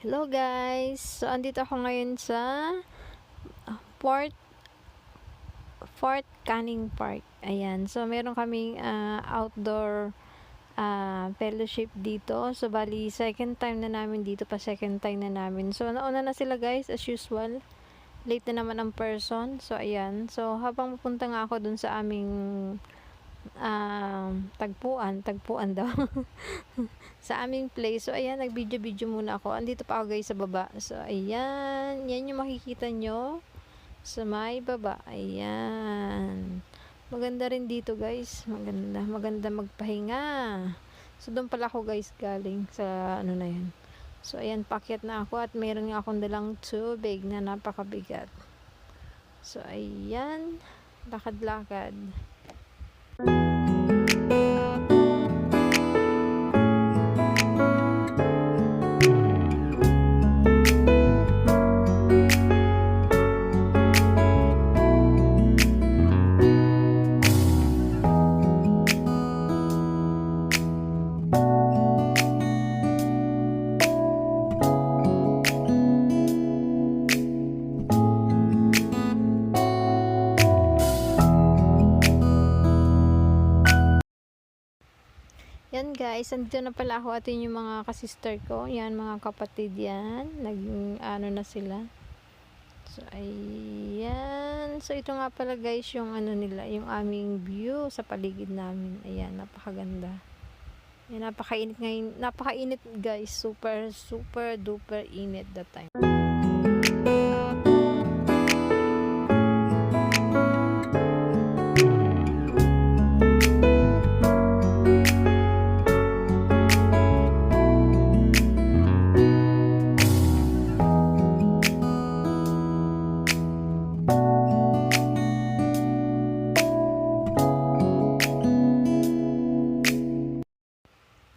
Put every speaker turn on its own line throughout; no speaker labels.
Hello guys! So, andito ako ngayon sa Fort, Fort Canning Park. Ayan. So, meron kaming outdoor fellowship dito. So, bali, second time na namin dito pa. Second time na namin. So, nauna na sila guys, as usual. Late na naman ang person. So, ayan. So, habang pupunta nga ako dun sa aming tagpuan daw. Sa aming place. So, ayan, nag-video-video muna ako. Andito pa ako guys sa baba. So, ayan. Yan yung makikita nyo sa may baba. Ayan. Maganda rin dito guys. Maganda. Maganda magpahinga. So, doon pala ako guys galing sa ano na yan. So, ayan, pakyat na ako at meron nga akong dalang tubig na napakabigat. So, ayan. Lakad-lakad. Yan guys, andito na pala ako at yun yung mga kasister ko. Yan, mga kapatid yan. Ano na sila. So, ayan. So, ito nga pala guys yung ano nila, yung aming view sa paligid namin. Ayan, napakaganda. Yan, napakainit ngayon. Napakainit guys. Super, super duper init that time.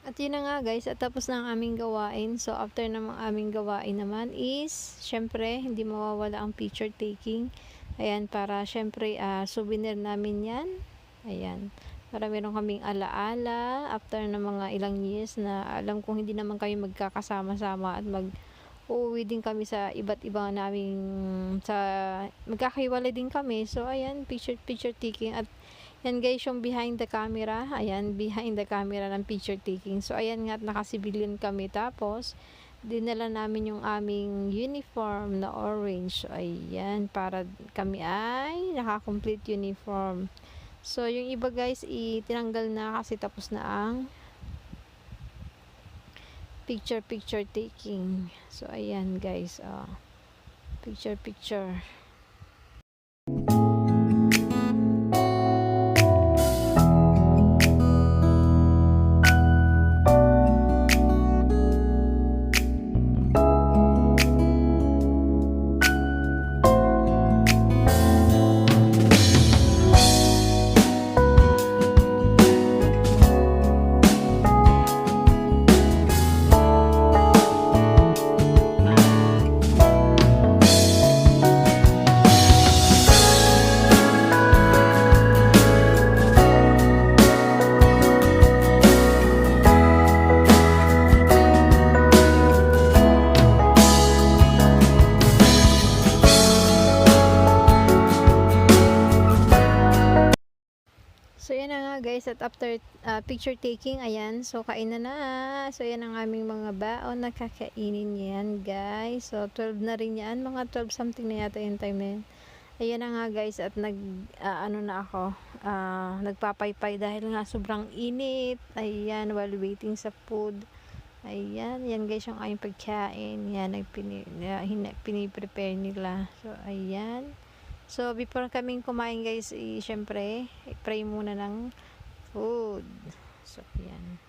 At yun na nga guys, at tapos na ang aming gawain. So after ng aming gawain naman is, syempre, hindi mawawala ang picture taking. Ayan, para syempre, souvenir namin yan. Ayan, para meron kaming alaala after ng mga ilang years na alam kong hindi naman kami magkakasama-sama at uuwi din kami sa iba't ibang naming, magkakahiwalay din kami. So ayan, picture taking. At yan guys, yung behind the camera. Ayan, behind the camera ng picture taking. So, ayan nga, naka-civilian kami. Tapos, dinala namin yung aming uniform na orange. So, ayan, para kami ay naka-complete uniform. So, yung iba guys, itinanggal na kasi tapos na ang picture taking. So, ayan guys, picture. So, yan na nga guys, at after picture taking, ayan, so kain na. So, yan ang aming mga baon na kakainin yan guys. So, 12 na rin yan, mga 12 something na yata yung time na yan. Ayan na nga guys, at nagpapaypay dahil nga sobrang init. Ayan, while waiting sa food. Ayan, yan guys yung aming pagkain. Yan, piniprepare nila. So, ayan. So, before kaming kumain guys, syempre, i-pray muna ng food. So, yan.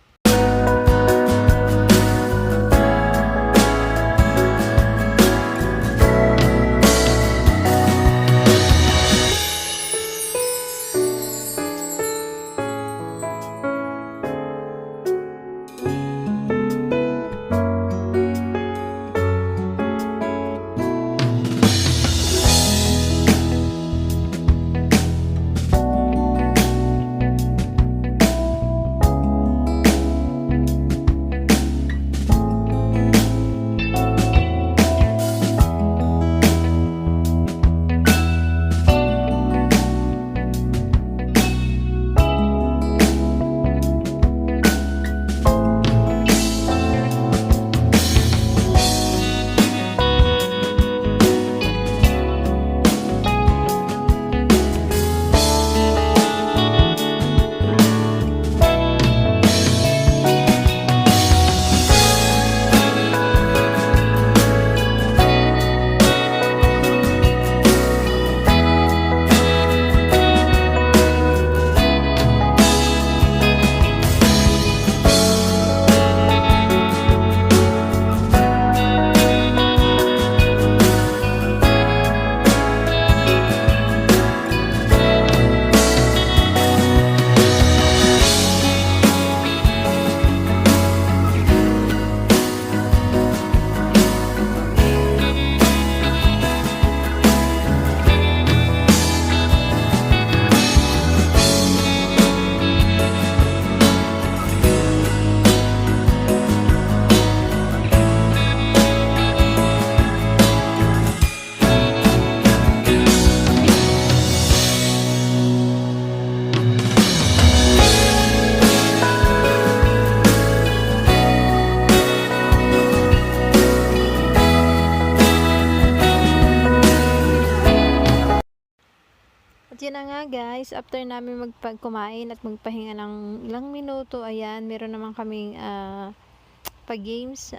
na nga guys, after namin kumain at magpahinga ng ilang minuto, ayan, meron naman kaming pag-games.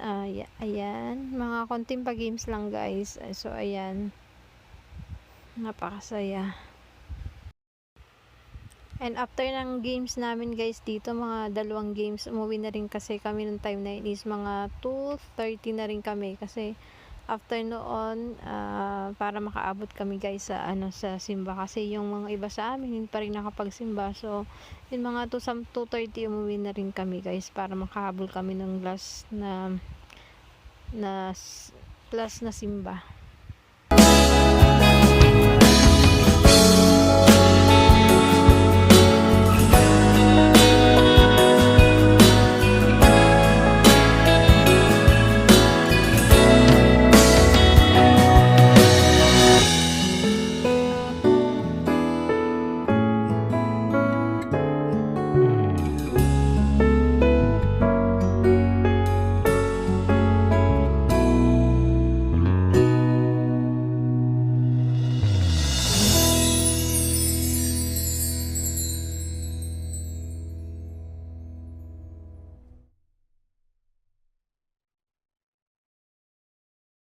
Ayan, mga konting pag-games lang guys. So ayan, napakasaya. And after ng games namin guys dito, mga 2 games, umuwi na rin kasi kami ng time na yun is mga 2:30 na rin kami kasi after noon, para makaabot kami guys sa sa simba kasi yung mga iba sa amin hindi pa rin nakapagsimba. So, yung mga 2:30 umuwi na rin kami guys para makahabol kami ng last na simba.